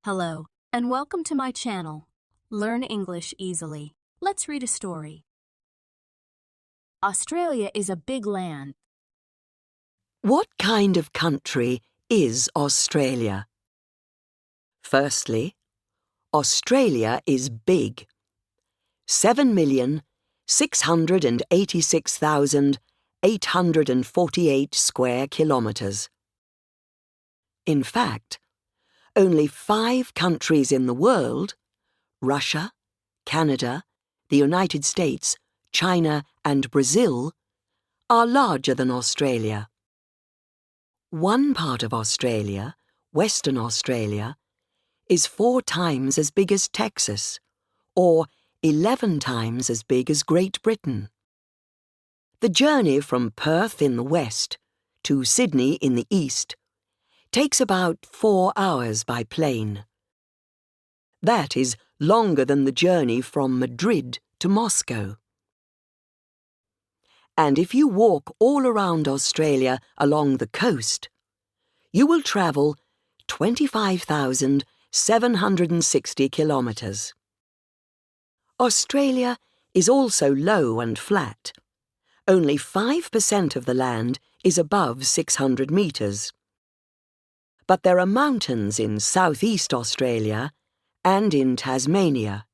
Hello, and welcome to my channel. Learn English easily. Let's read a story. Australia is a big land. What kind of country is Australia? Firstly, Australia is big. 7,686,848 square kilometres. In fact, only 5 countries in the world, Russia, Canada, the United States, China and Brazil, are larger than Australia. One part of Australia, Western Australia, is 4 times as big as Texas, or 11 times as big as Great Britain. The journey from Perth in the west to Sydney in the east takes about 4 hours by plane. That is longer than the journey from Madrid to Moscow. And if you walk all around Australia along the coast, you will travel 25,760 kilometres. Australia is also low and flat. Only 5% of the land is above 600 metres. But there are mountains in southeast Australia and in Tasmania.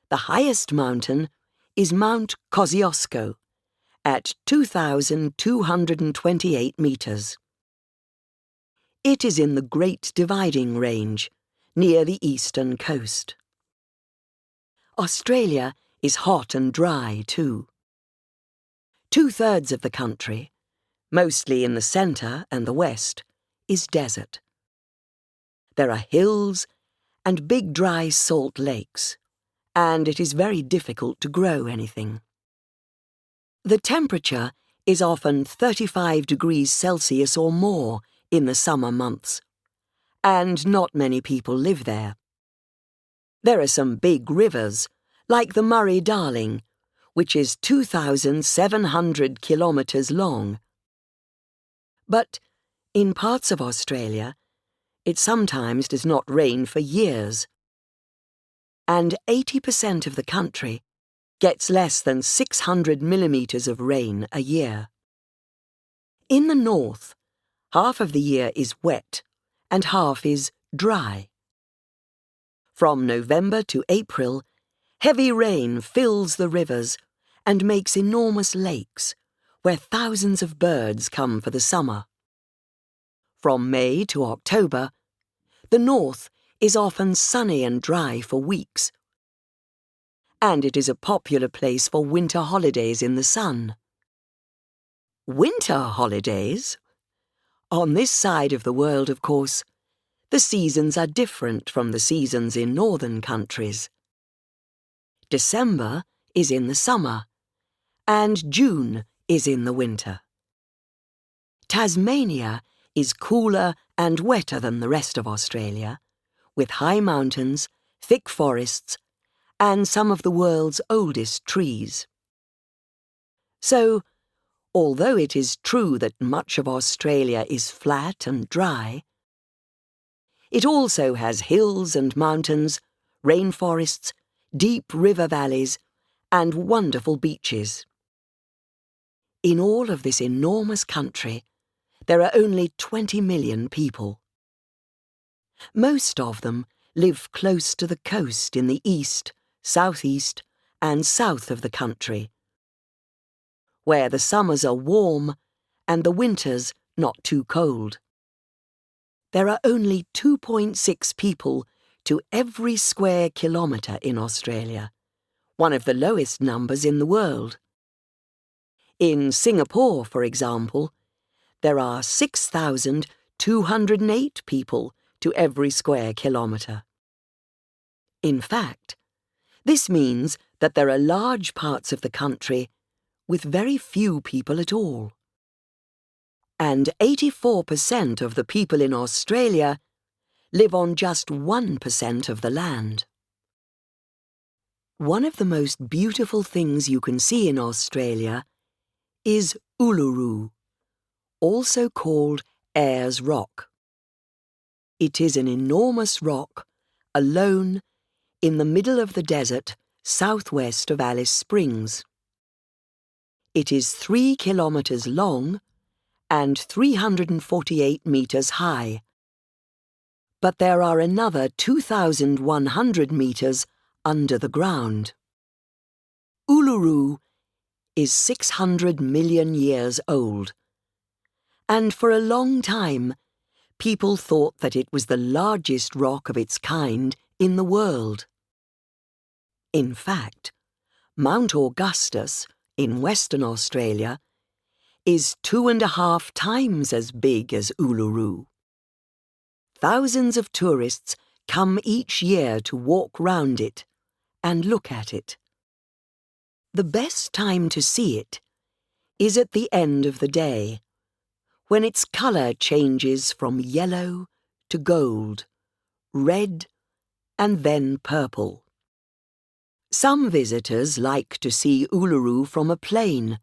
The highest mountain is Mount Kosciuszko at 2,228 metres. It is in the Great Dividing Range, near the eastern coast. Australia is hot and dry too. 2/3 of the country, mostly in the centre and the west, is desert. There are hills and big dry salt lakes, and it is very difficult to grow anything. The temperature is often 35 degrees Celsius or more in the summer months, and not many people live there. There are some big rivers, like the Murray-Darling, which is 2,700 kilometres long. But in parts of Australia, it sometimes does not rain for years. And 80% of the country gets less than 600 millimetres of rain a year. In the north, half of the year is wet and half is dry. From November to April, heavy rain fills the rivers and makes enormous lakes, where thousands of birds come for the summer. From May to October, the north is often sunny and dry for weeks, and it is a popular place for winter holidays in the sun. Winter holidays? On this side of the world, of course, the seasons are different from the seasons in northern countries. December is in the summer, and June is in the winter. Tasmania is cooler and wetter than the rest of Australia, with high mountains, thick forests, and some of the world's oldest trees. So, although it is true that much of Australia is flat and dry, it also has hills and mountains, rainforests, deep river valleys, and wonderful beaches. In all of this enormous country, there are only 20 million people. Most of them live close to the coast in the east, southeast, and south of the country, where the summers are warm and the winters not too cold. There are only 2.6 people to every square kilometre in Australia, one of the lowest numbers in the world. In Singapore, for example, there are 6,208 people to every square kilometre. In fact, this means that there are large parts of the country with very few people at all. And 84% of the people in Australia live on just 1% of the land. One of the most beautiful things you can see in Australia is Uluru, also called Ayers Rock. It is an enormous rock, alone, in the middle of the desert, southwest of Alice Springs. It is 3 kilometers long and 348 meters high. But there are another 2,100 meters under the ground. Uluru is 600 million years old, and for a long time, people thought that it was the largest rock of its kind in the world. In fact, Mount Augustus in Western Australia is 2.5 times as big as Uluru. Thousands of tourists come each year to walk round it and look at it. The best time to see it is at the end of the day, when its colour changes from yellow to gold, red, and then purple. Some visitors like to see Uluru from a plane.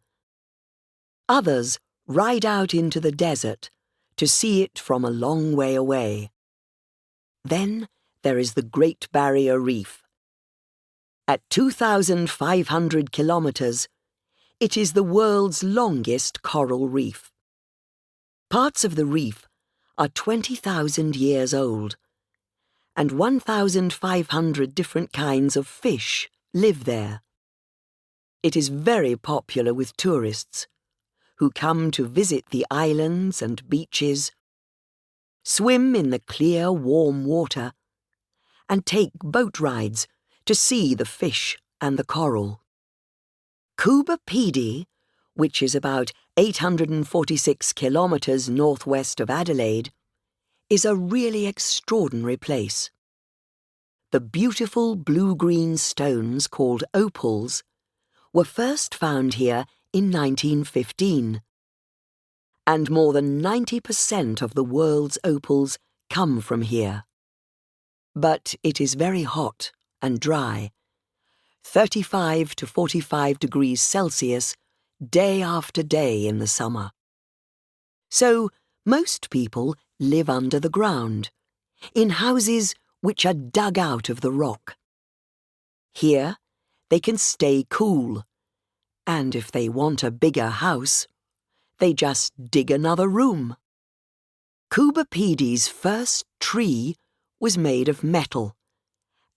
Others ride out into the desert to see it from a long way away. Then there is the Great Barrier Reef. At 2,500 kilometers, it is the world's longest coral reef. Parts of the reef are 20,000 years old, and 1,500 different kinds of fish live there. It is very popular with tourists, who come to visit the islands and beaches, swim in the clear, warm water, and take boat rides to see the fish and the coral. Coober Pedy, which is about 846 kilometres northwest of Adelaide, is a really extraordinary place. The beautiful blue-green stones called opals were first found here in 1915, and more than 90% of the world's opals come from here. But it is very hot and dry, 35 to 45 degrees Celsius, day after day in the summer. So most people live under the ground, in houses which are dug out of the rock. Here, they can stay cool, and if they want a bigger house, they just dig another room. Coober Pedy's first tree was made of metal,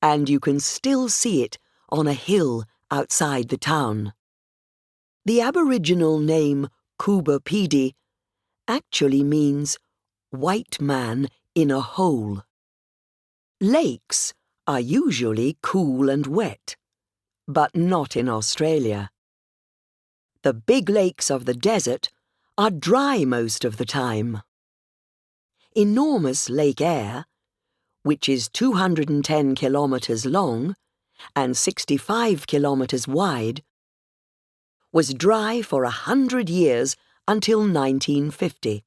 and you can still see it on a hill outside the town. The Aboriginal name Coober Pedy actually means white man in a hole. Lakes are usually cool and wet, but not in Australia. The big lakes of the desert are dry most of the time. Enormous Lake Eyre, which is 210 kilometres long and 65 kilometres wide, was dry for 100 years until 1950.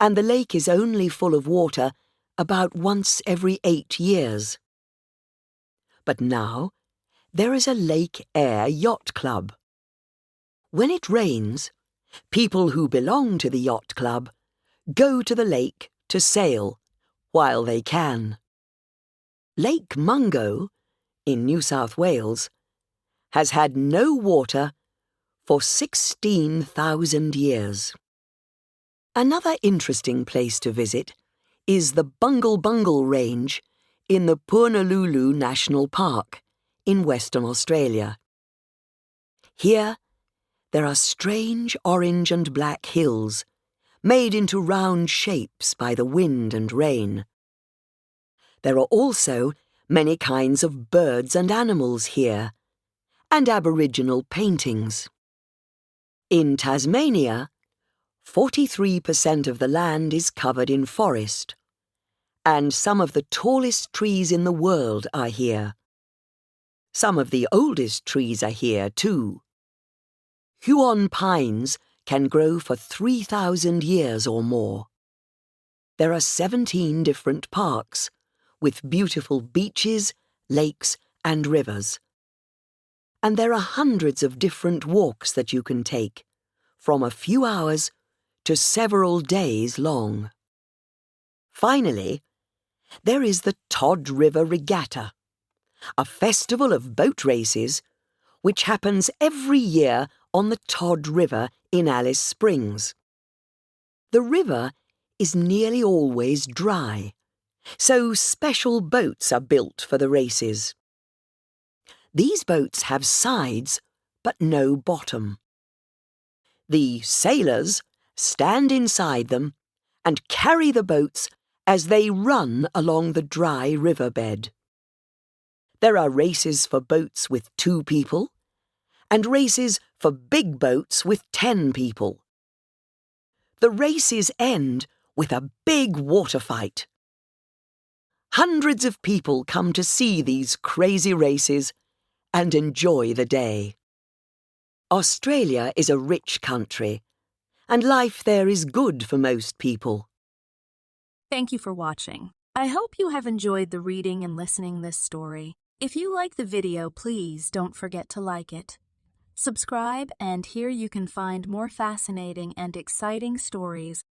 And the lake is only full of water about once every 8 years. But now, there is a Lake Eyre Yacht Club. When it rains, people who belong to the yacht club go to the lake to sail while they can. Lake Mungo, in New South Wales, has had no water for 16,000 years. Another interesting place to visit is the Bungle Bungle Range in the Purnalulu National Park in Western Australia. Here, there are strange orange and black hills made into round shapes by the wind and rain. There are also many kinds of birds and animals here, and Aboriginal paintings. In Tasmania, 43% of the land is covered in forest, and some of the tallest trees in the world are here. Some of the oldest trees are here too. Huon pines can grow for 3,000 years or more. There are 17 different parks, with beautiful beaches, lakes, and rivers. And there are hundreds of different walks that you can take, from a few hours to several days long. Finally, there is the Todd River Regatta, a festival of boat races which happens every year on the Todd River in Alice Springs. The river is nearly always dry, so special boats are built for the races. These boats have sides but no bottom. The sailors stand inside them and carry the boats as they run along the dry riverbed. There are races for boats with 2 people and races for big boats with 10 people. The races end with a big water fight. Hundreds of people come to see these crazy races and enjoy the day. Australia is a rich country, and life there is good for most people. Thank you for watching. I hope you have enjoyed the reading and listening this story. If you like the video, please don't forget to like it. Subscribe, and here you can find more fascinating and exciting stories